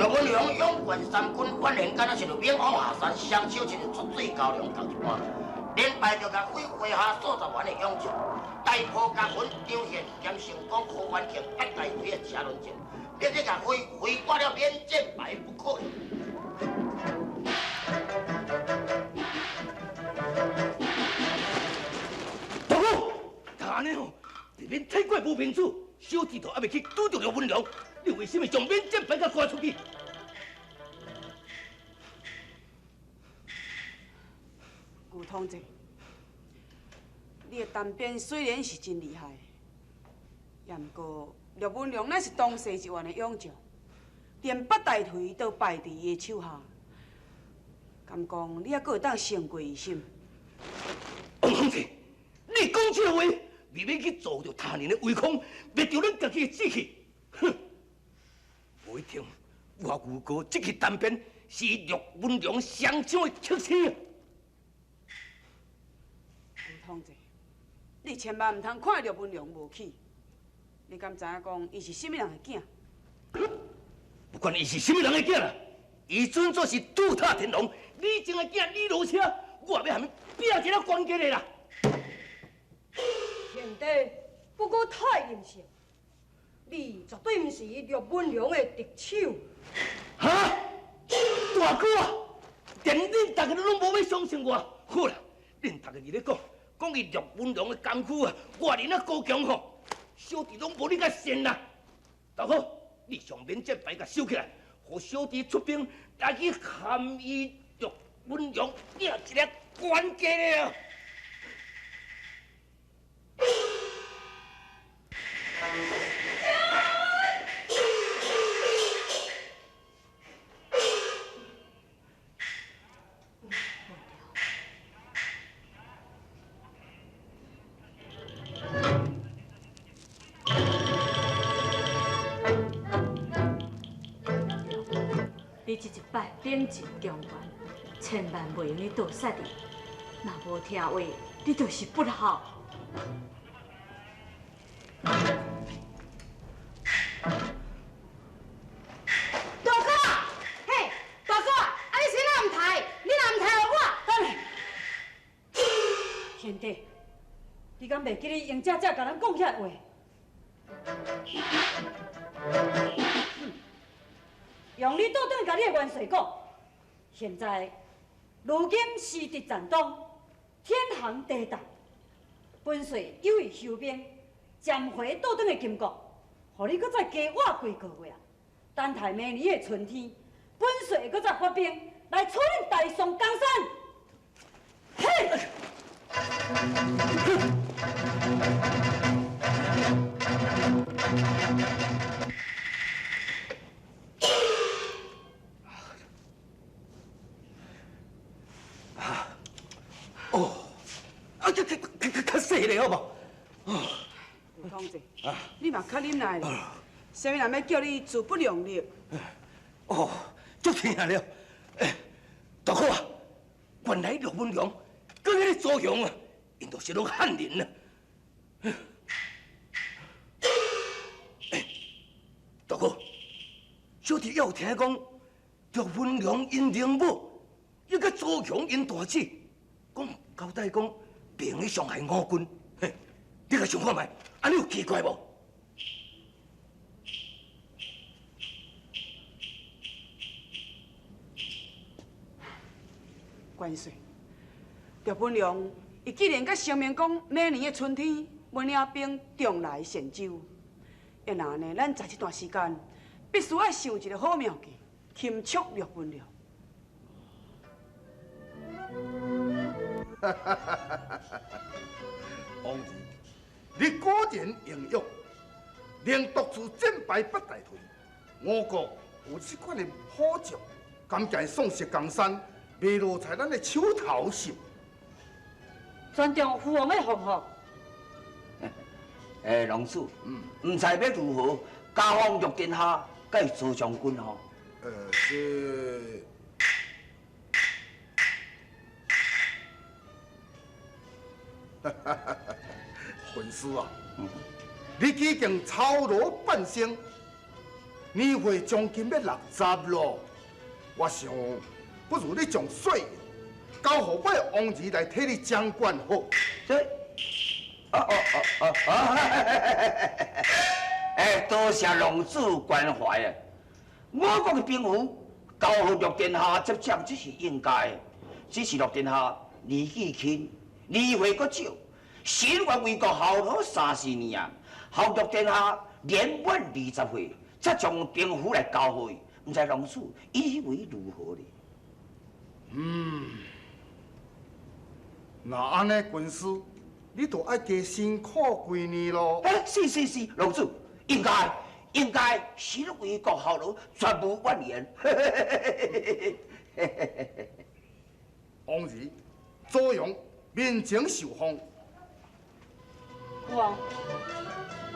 岳文良勇冠三军，晚年敢若是着明王下山，双手一日出水高粱同一般，连败着甲挥麾下数十万的勇将，大破甲文张宪兼成功柯元庆八大队的车轮战，必须甲挥挂了免战牌不可。大哥，他安尼吼，入面太过无面子，小弟都还未去拄着岳文良，你为什么将免战牌甲挂出去？ 古同志，你的单边虽然是真厉害，也毋过岳文良乃是当世一员的勇将，连八大腿都败伫伊的手下，敢讲你还阁会当胜过伊心？王同志，你讲这话，未免去造着他人的威风，灭掉咱家己的志气。哼！我一听，我如果这个单边是岳文良上将的特性。 同志，你千万唔通看岳文良无起。你敢知影讲伊是什么人的囝？不管伊是什么人的囝啦，伊准做是杜塔天龙，李靖的囝李罗车，我要含拼一个关键的啦。兄弟，不过太任性，你绝对唔是岳文良的敌手。哈！大哥啊，连恁大家拢无要相信我，好啦，恁大家伫咧讲。 讲伊岳文良的功夫啊，外人啊高强吼，小弟拢无你甲善啦。大哥，你上免战牌甲收起来，互小弟出兵来去含伊岳文良赢一个关键了。你这一摆冷静中原，千万袂用你倒杀你。若无听话，你就是不孝。大哥，嘿，大哥，啊你先哪唔抬？你哪唔抬我？等下，兄弟，你敢袂记你杨姐姐甲咱讲遐话？ 用你倒转甲你的元帅讲，现在如今时敌战东，天寒地冻，本帅有意收兵，暂回倒转的金国，互你搁再加活几个月，等待明年的春天，本帅搁再发兵来处理大宋江山。嘿！ 较细咧，好无？吴同志，你嘛较忍耐咧。啥物人要叫你自不量力？哦，足听了。大哥啊，原来岳文良跟迄个周雄啊，因都是拢汉人啊。大哥，小弟要听讲，岳文良因灵母，一个周雄因大姊，讲交代讲。 并去伤害我军，嘿，你甲想看卖，安尼有奇怪无？元帅，岳文良，伊既然甲声明讲明年的春天要领兵重来兗州，要那呢，咱在这段时间必须要想一个好妙计，擒束岳文良。王二，你果然英勇，能独自战败八大队，我国有这款的好将，敢在宋石江山，未落在咱的手头上。尊重父王的吩咐。龙主，唔知要如何家方玉殿下甲周将军吼？这。 粉丝啊，你已经操劳半生，年会将近要60咯，我想不如你将税交予我的王儿来替你掌管好。这，哎，多谢龙主关怀啊！我国的兵符交予陆殿下接掌，这是应该的。只是陆殿下年纪轻，年岁阁少，身愿为国效劳30年啊！后陆殿下年满20岁，才将兵符来交予伊，唔知龙主以为如何呢？那安尼，军师，你就爱加辛苦几年咯。是，龙主应该身为国效劳，绝无怨言。王儿，左阳面前受封，王，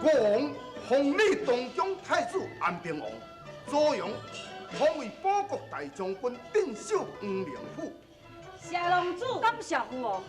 国王封你东宫太子安平王，左阳封为保国大将军，镇守黄陵府。谢龙主，感谢父王。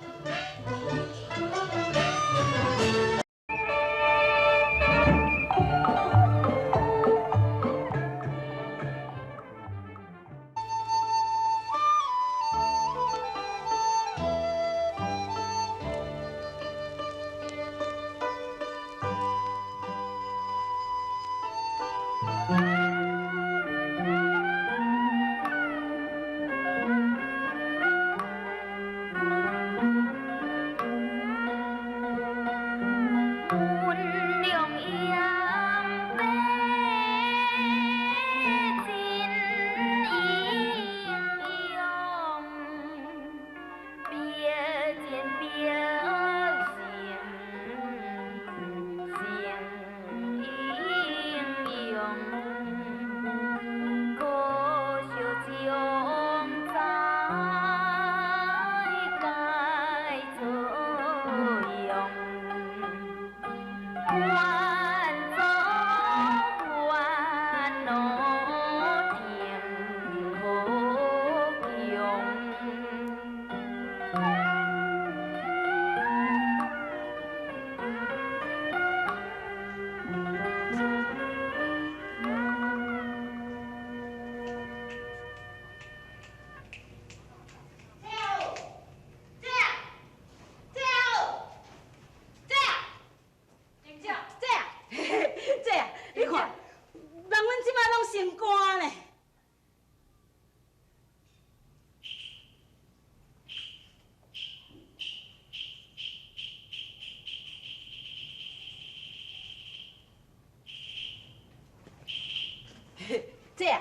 姐，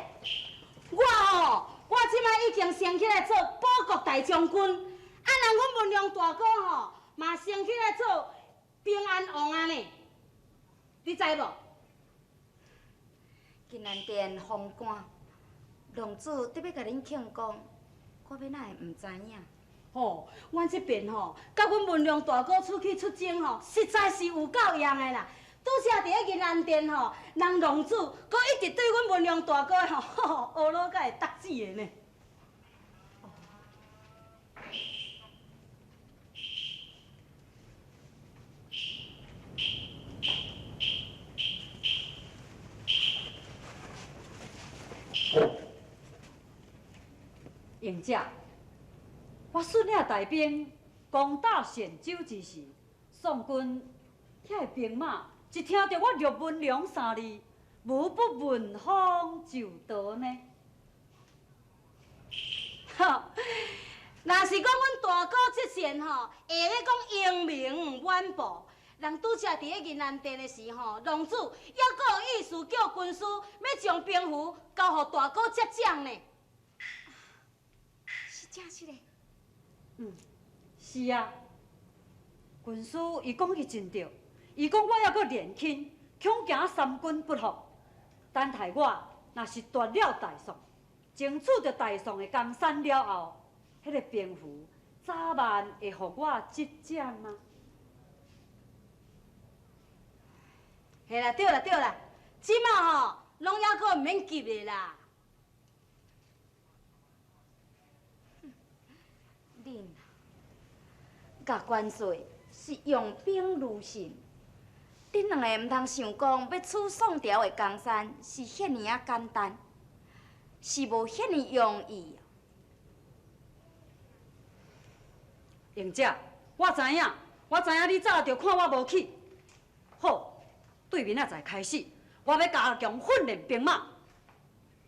我即摆已经升起来做保国大将军，啊，那阮文良大哥吼嘛升起来做平安王啊呢，你知无？金安殿封官，龙主得要甲恁庆功，我要哪会唔知影？吼，阮这边吼，甲阮文良大哥出去出征吼，实在是有够样的啦。拄则伫咧银安殿吼，人龙主阁一直对阮文良大哥吼，学老甲会得志的呢。英姐，我率领大兵攻打兗州之时，宋军遐个兵马一听到我陆文良3字，无不闻风就逃呢。哈，若是讲阮大哥这前吼，会咧讲英明远播，人拄则伫咧银安殿的时候，龙主还阁有意思叫军师要将兵符交予大哥接掌呢。是嘞，是啊，军师伊讲伊真对，伊讲我还阁年轻，恐惊三军不服，等待我若是夺了大宋，争取着大宋的江山了后，迄个兵符早晚会互我接掌吗？嘿啦，对啦，即马吼，拢还阁毋免急的啦。恁甲元帅是用兵如神，恁两个毋通想讲要处宋朝的江山是遐尼啊简单，是无遐尼容易。英姐，我知影你早就看我无起。好，对明仔载开始，我要加强训练兵马。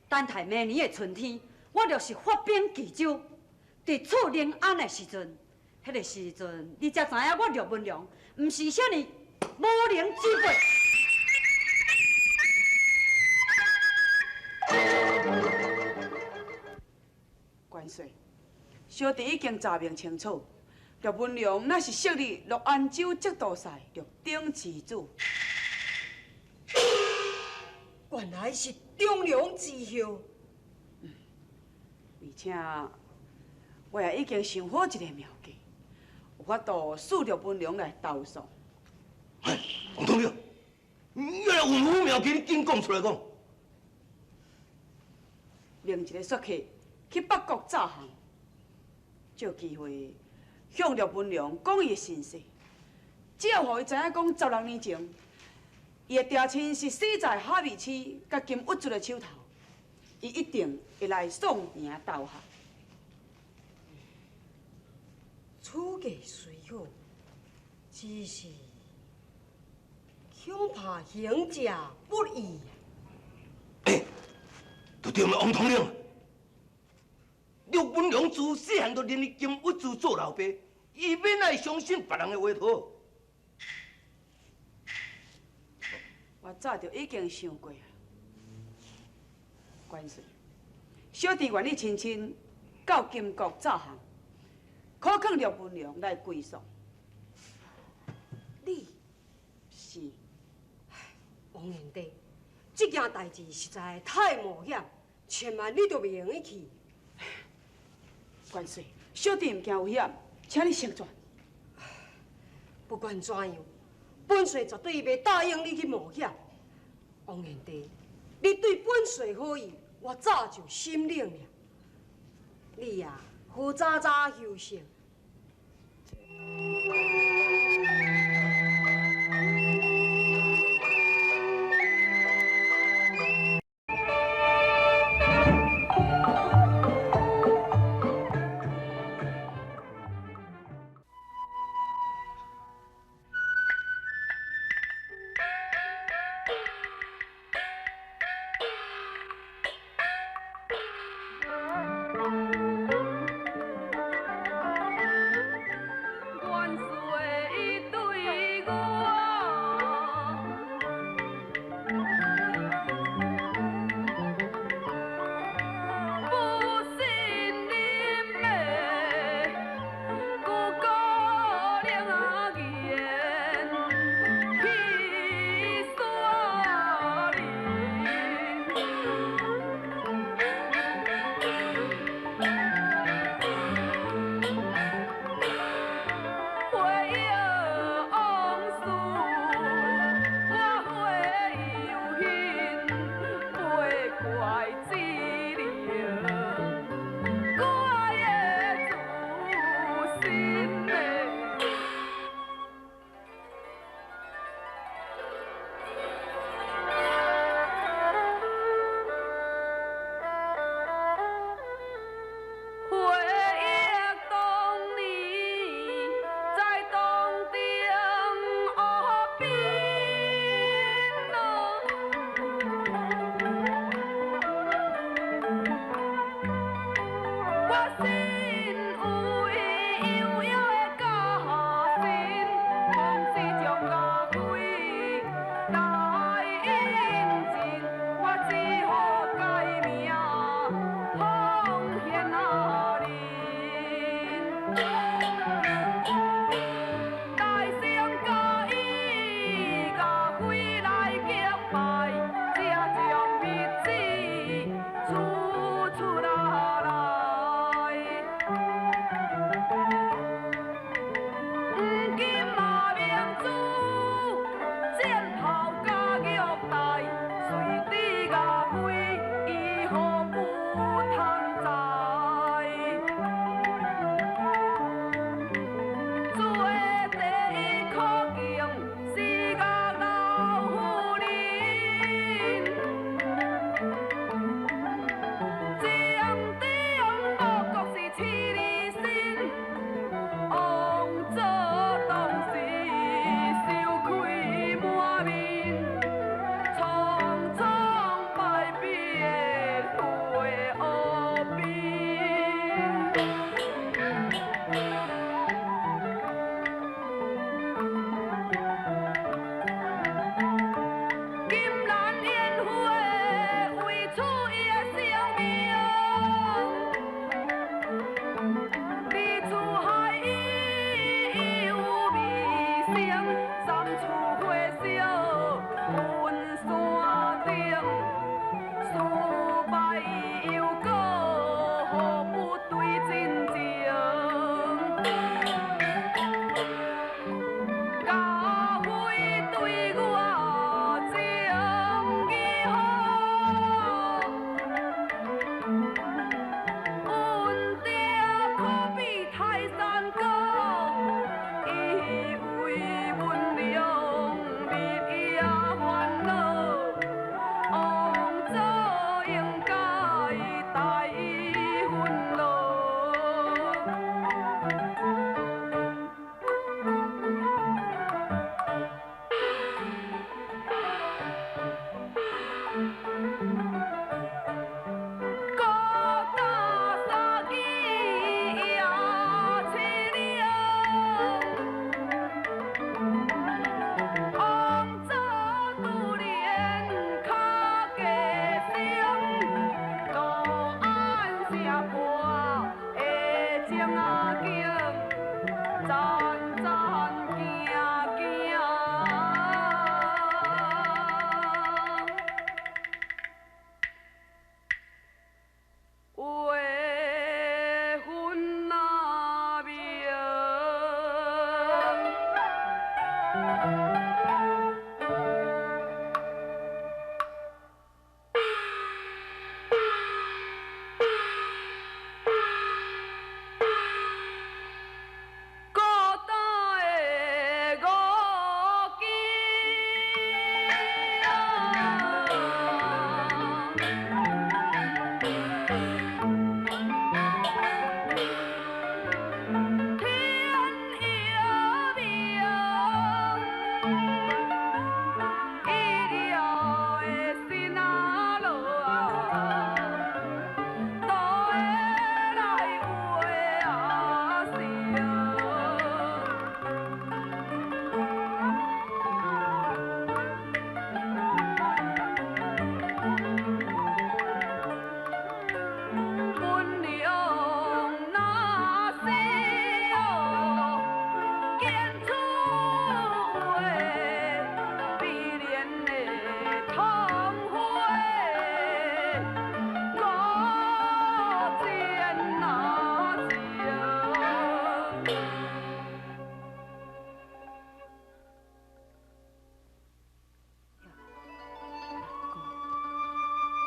等待明年的春天，我就是发兵冀州，伫厝临安的时阵，迄个时阵你才知影我陆文良毋是遐尼无能之辈。元帅，小弟已经查明清楚，陆文良乃是昔日陆安州节度使陆丁之子。原来是忠良之后。而且我也已经想好一个妙计，有法度使陆文良来投诉。哎，王统领，原来有武妙计，你紧讲出来讲。另一个说客去北国诈降，借机会向陆文良讲伊的身世，只要互伊知影讲16年前，伊的爹亲是死在哈密市甲金郁卒的手头，伊一定会来送命投降。此计虽好，只是恐怕行者不易。哎，就对了，王统领。陆文良自细汉就认伊金郁卒做老爸，伊免来相信别人的话头。我早就已经想过啊，元帅，小弟愿意亲亲到金国诈降，可劝陆文良来归顺。你是，王元帝，这件代志实在太冒险，千万你都袂用得去。元帅，小弟唔惊危险，请你成全。不管怎样，本帅绝对袂答应你去冒险。王元帝，你对本帅好意，我早就心领了。你呀，好早早休息。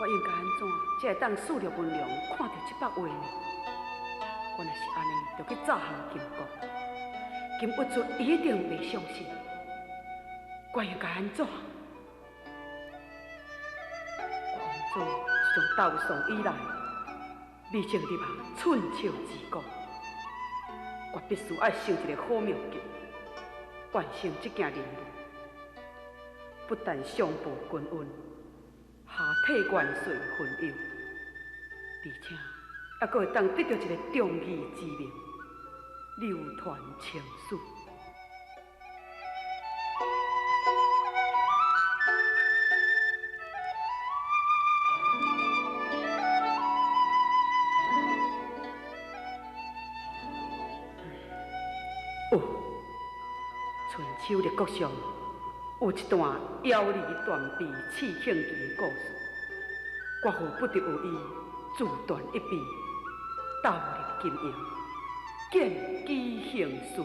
我应该安怎才会当使着文良看到这幅画呢？我若是安尼，就去诈降金国。金不出一定袂相信。我应该安怎？我安怎是从斗丧以来未曾入行寸草之果？我必须爱想一个好妙计，完成这件任务。不但上报君恩，下替元帅分忧，而且还阁会当得到一个忠义之名，流传青史。春秋列国上有一段妖离断臂刺庆忌的故事，国父不得有意自断一臂，斗入金营，见机行事。